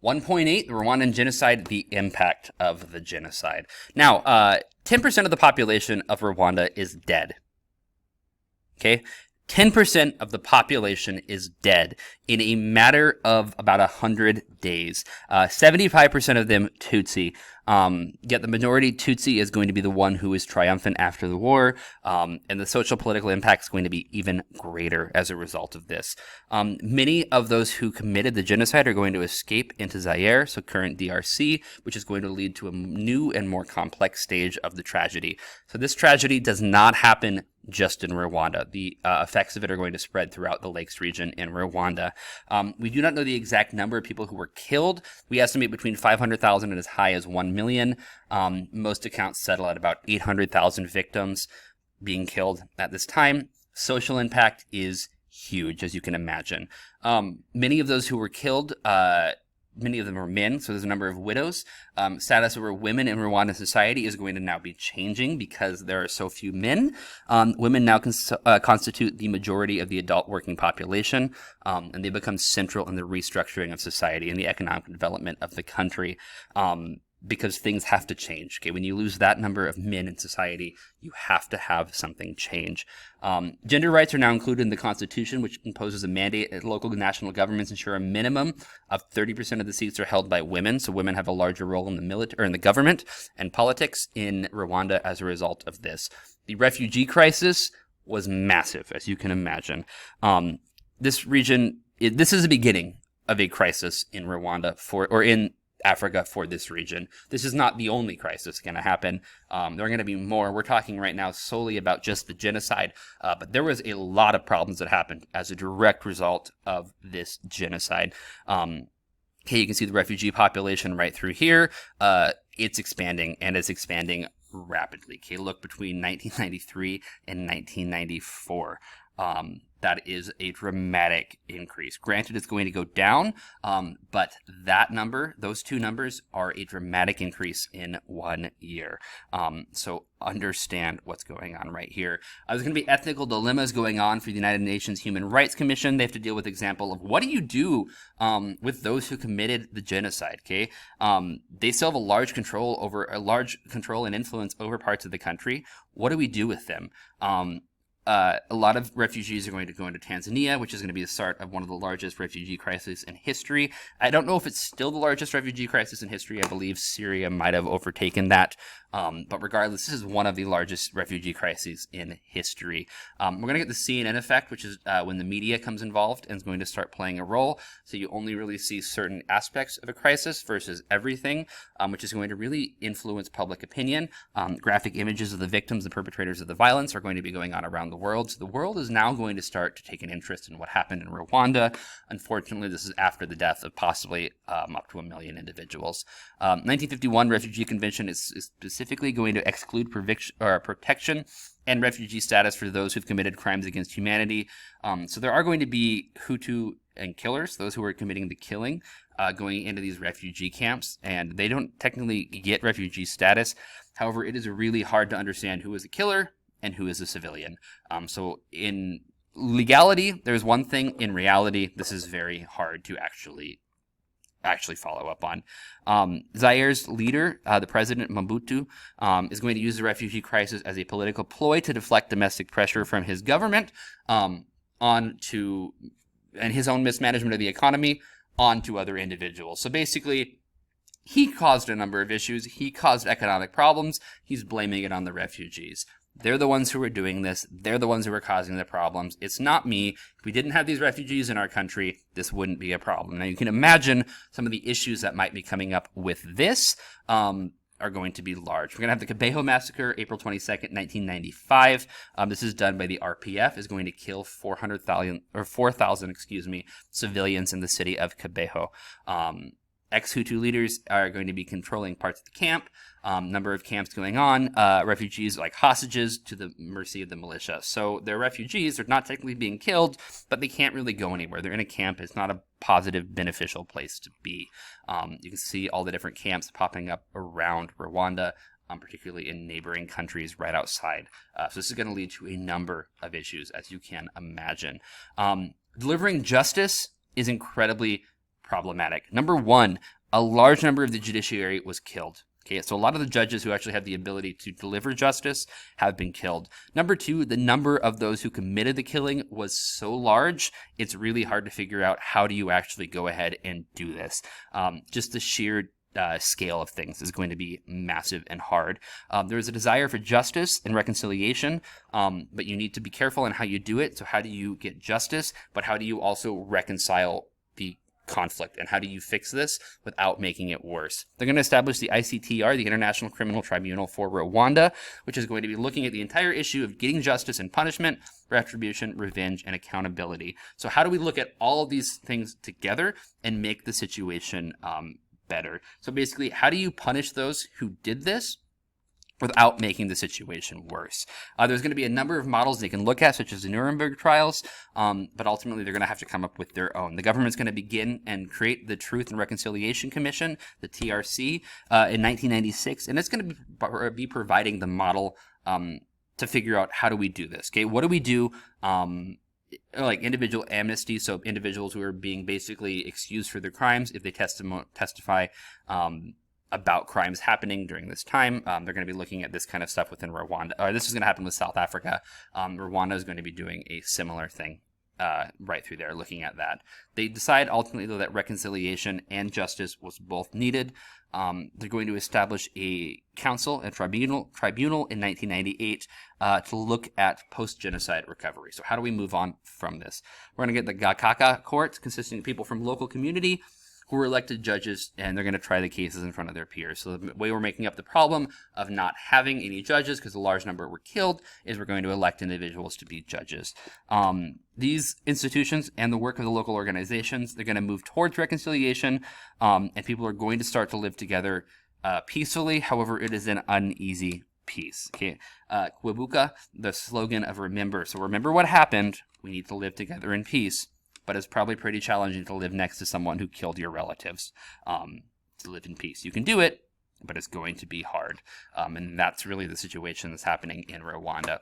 1.8, the Rwandan Genocide, the impact of the genocide. Now, 10% of the population of Rwanda is dead. Okay? 10% of the population is dead in a matter of about 100 days. 75% of them Tutsi. Yet the minority Tutsi is going to be the one who is triumphant after the war, and the social political impact is going to be even greater as a result of this. Many of those who committed the genocide are going to escape into Zaire, so current DRC, which is going to lead to a new and more complex stage of the tragedy. So this tragedy does not happen just in Rwanda. The effects of it are going to spread throughout the Lakes region in Rwanda. We do not know the exact number of people who were killed. We estimate between 500,000 and as high as 1 million. Most accounts settle at about 800,000 victims being killed at this time. Social impact is huge, as you can imagine. Many of those who were killed, many of them are men, so there's a number of widows. Status over women in Rwandan society is going to now be changing because there are so few men. Women now constitute the majority of the adult working population, and they become central in the restructuring of society and the economic development of the country. Because things have to change. Okay, when you lose that number of men in society, you have to have something change. Gender rights are now included in the Constitution, which imposes a mandate that local and national governments ensure a minimum of 30% of the seats are held by women. So women have a larger role in the military or in the government and politics in Rwanda as a result of this. The refugee crisis was massive, as you can imagine. This region, this is the beginning of a crisis in Rwanda in Africa for this region. This is not the only crisis going to happen. There are going to be more. We're talking right now solely about just the genocide, but there was a lot of problems that happened as a direct result of this genocide. Okay, you can see the refugee population right through here. It's expanding, and it's expanding rapidly. Okay, look between 1993 and 1994. That is a dramatic increase. Granted, it's going to go down, but that number, those two numbers, are a dramatic increase in 1 year. So understand what's going on right here. There's going to be ethical dilemmas going on for the United Nations Human Rights Commission. They have to deal with example of what do you do with those who committed the genocide. Okay, they still have a large control and influence over parts of the country. What do we do with them? A lot of refugees are going to go into Tanzania, which is going to be the start of one of the largest refugee crises in history. I don't know if it's still the largest refugee crisis in history. I believe Syria might have overtaken that. But regardless, this is one of the largest refugee crises in history. We're going to get the CNN effect, which is when the media comes involved and is going to start playing a role. So you only really see certain aspects of a crisis versus everything, which is going to really influence public opinion. Graphic images of the victims, the perpetrators of the violence are going to be going on around the world. So the world is now going to start to take an interest in what happened in Rwanda. Unfortunately, this is after the death of possibly up to 1 million individuals. 1951 Refugee Convention is specifically going to exclude protection and refugee status for those who've committed crimes against humanity. So there are going to be Hutu and killers, those who are committing the killing, going into these refugee camps, and they don't technically get refugee status. However, it is really hard to understand who is a killer and who is a civilian. So in legality, there's one thing. In reality, this is very hard to actually follow up on. Zaire's leader, the president Mobutu, is going to use the refugee crisis as a political ploy to deflect domestic pressure from his government onto and his own mismanagement of the economy onto other individuals. So basically, he caused a number of issues. He caused economic problems. He's blaming it on the refugees. They're the ones who are doing this. They're the ones who are causing the problems. It's not me. If we didn't have these refugees in our country, this wouldn't be a problem. Now, you can imagine some of the issues that might be coming up with this are going to be large. We're going to have the Kabeho massacre, April 22nd, 1995. This is done by the RPF, is going to kill 4,000 civilians in the city of Kabeho. Ex-Hutu leaders are going to be controlling parts of the camp. Number of camps going on. Refugees like hostages to the mercy of the militia. So they're refugees. They're not technically being killed, but they can't really go anywhere. They're in a camp. It's not a positive, beneficial place to be. You can see all the different camps popping up around Rwanda, particularly in neighboring countries right outside. So this is going to lead to a number of issues, as you can imagine. Delivering justice is incredibly problematic. Number one, a large number of the judiciary was killed. Okay, so a lot of the judges who actually have the ability to deliver justice have been killed. Number two, the number of those who committed the killing was so large, it's really hard to figure out how do you actually go ahead and do this. Just the sheer scale of things is going to be massive and hard. There is a desire for justice and reconciliation, but you need to be careful in how you do it. So how do you get justice, but how do you also reconcile the conflict, and how do you fix this without making it worse? They're going to establish the ICTR, the International Criminal Tribunal for Rwanda, which is going to be looking at the entire issue of getting justice and punishment, retribution, revenge, and accountability. So how do we look at all of these things together and make the situation better? So basically, how do you punish those who did this without making the situation worse? There's going to be a number of models they can look at, such as the Nuremberg trials, but ultimately they're going to have to come up with their own. The government's going to begin and create the Truth and Reconciliation Commission, the TRC, in 1996, and it's going to be providing the model to figure out how do we do this. Okay, what do we do? Like individual amnesty, so individuals who are being basically excused for their crimes if they testify about crimes happening during this time. They're going to be looking at this kind of stuff within Rwanda. This is going to happen with South Africa. Rwanda is going to be doing a similar thing right through there, looking at that. They decide ultimately, though, that reconciliation and justice was both needed. They're going to establish a council and tribunal in 1998 to look at post-genocide recovery. So how do we move on from this? We're going to get the Gakaka court, consisting of people from local community who were elected judges, and they're going to try the cases in front of their peers. So the way we're making up the problem of not having any judges, because a large number were killed, is we're going to elect individuals to be judges. These institutions and the work of the local organizations, they're going to move towards reconciliation, and people are going to start to live together peacefully. However, it is an uneasy peace. Okay, Kwibuka, the slogan of remember. So remember what happened. We need to live together in peace. But it's probably pretty challenging to live next to someone who killed your relatives, to live in peace. You can do it, but it's going to be hard. And that's really the situation that's happening in Rwanda.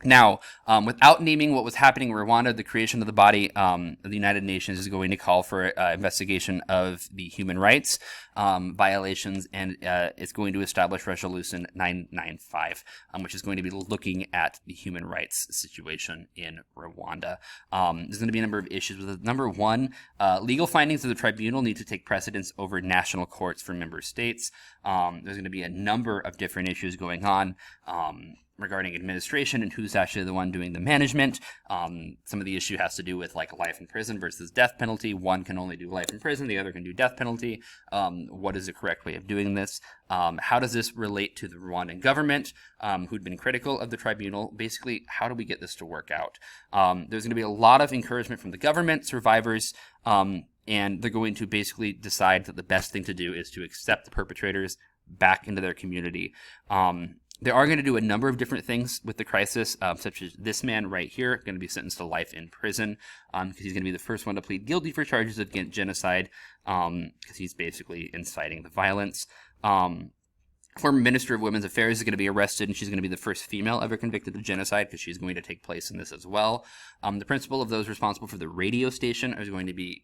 Now, without naming what was happening in Rwanda, the creation of the body of the United Nations is going to call for investigation of the human rights violations, and it's going to establish Resolution 995, which is going to be looking at the human rights situation in Rwanda. There's going to be a number of issues with it. Number one, legal findings of the tribunal need to take precedence over national courts for member states. There's going to be a number of different issues going on regarding administration and who's actually the one doing the management. Some of the issue has to do with like life in prison versus death penalty. One can only do life in prison, the other can do death penalty. What is the correct way of doing this? How does this relate to the Rwandan government, who'd been critical of the tribunal? Basically, how do we get this to work out? There's going to be a lot of encouragement from the government, survivors, and they're going to basically decide that the best thing to do is to accept the perpetrators back into their community. They are going to do a number of different things with the crisis, such as this man right here, going to be sentenced to life in prison, because he's going to be the first one to plead guilty for charges of genocide, because he's basically inciting the violence. Former Minister of Women's Affairs is going to be arrested, and she's going to be the first female ever convicted of genocide, because she's going to take place in this as well. The principal of those responsible for the radio station is going to be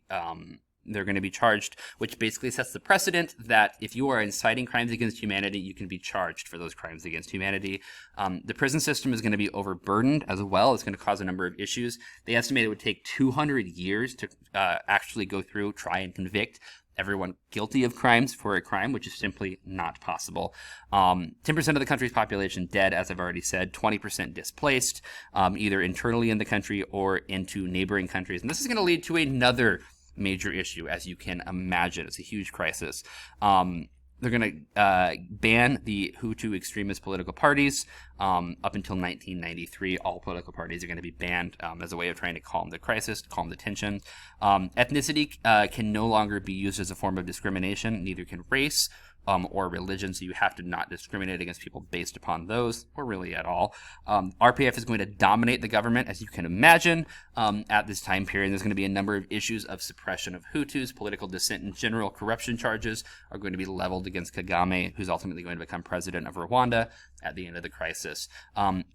they're going to be charged, which basically sets the precedent that if you are inciting crimes against humanity, you can be charged for those crimes against humanity. The prison system is going to be overburdened as well. It's going to cause a number of issues. They estimate it would take 200 years to actually go through, try and convict everyone guilty of crimes for a crime, which is simply not possible. 10% of the country's population dead, as I've already said, 20% displaced, either internally in the country or into neighboring countries. And this is going to lead to another major issue, as you can imagine. It's a huge crisis. They're going to ban the Hutu extremist political parties. Up until 1993, all political parties are going to be banned as a way of trying to calm the crisis, calm the tension. Ethnicity can no longer be used as a form of discrimination. Neither can race or religion, so you have to not discriminate against people based upon those, or really at all. RPF is going to dominate the government, as you can imagine, at this time period. There's going to be a number of issues of suppression of Hutus, political dissent, and general corruption charges are going to be leveled against Kagame, who's ultimately going to become president of Rwanda at the end of the crisis.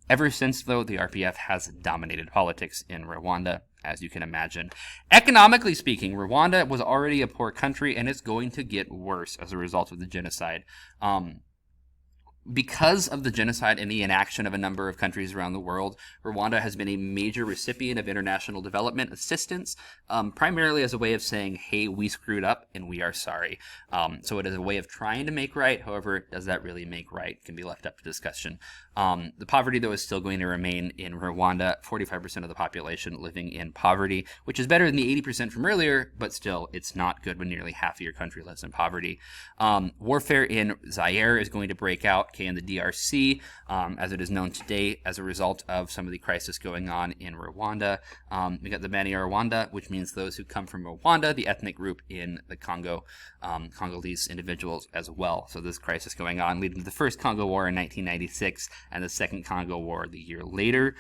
Ever since, though, the RPF has dominated politics in Rwanda. as you can imagine. Economically speaking, Rwanda was already a poor country, and it's going to get worse as a result of the genocide. Because of the genocide and the inaction of a number of countries around the world, Rwanda has been a major recipient of international development assistance, primarily as a way of saying, hey, we screwed up and we are sorry. So it is a way of trying to make right. However, does that really make right? It can be left up to discussion. The poverty, though, is still going to remain in Rwanda. 45% of the population living in poverty, which is better than the 80% from earlier, but still, it's not good when nearly half of your country lives in poverty. Warfare in Zaire is going to break out, in the DRC, as it is known today, as a result of some of the crisis going on in Rwanda. We got the Banyarwanda, which means those who come from Rwanda, the ethnic group in the Congo, Congolese individuals as well. So this crisis going on, leading to the first Congo War in 1996 and the second Congo War the year later.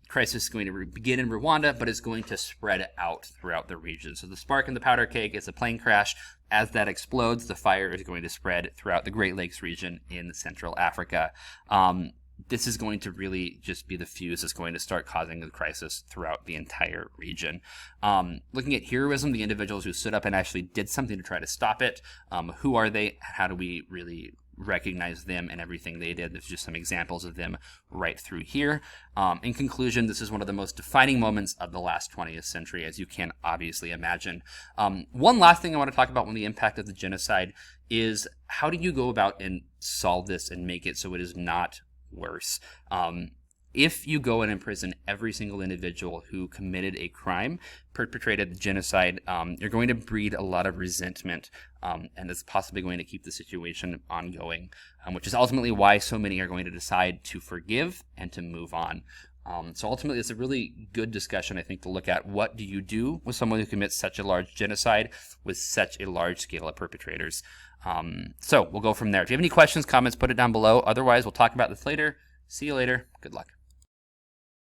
Crisis is going to begin in Rwanda, but it's going to spread out throughout the region. So the spark in the powder keg is a plane crash. As that explodes, the fire is going to spread throughout the Great Lakes region in Central Africa. This is going to really just be the fuse that's going to start causing the crisis throughout the entire region. Looking at heroism, the individuals who stood up and actually did something to try to stop it, who are they? How do we really recognize them and everything they did? There's just some examples of them right through here. In conclusion, this is one of the most defining moments of the last 20th century, as you can obviously imagine. One last thing I want to talk about on the impact of the genocide is how do you go about and solve this and make it so it is not worse? If you go and imprison every single individual who committed a crime, perpetrated the genocide, you're going to breed a lot of resentment, and it's possibly going to keep the situation ongoing, which is ultimately why so many are going to decide to forgive and to move on. So ultimately, it's a really good discussion, I think, to look at what do you do with someone who commits such a large genocide with such a large scale of perpetrators. So we'll go from there. If you have any questions, comments, put it down below. Otherwise, we'll talk about this later. See you later. Good luck.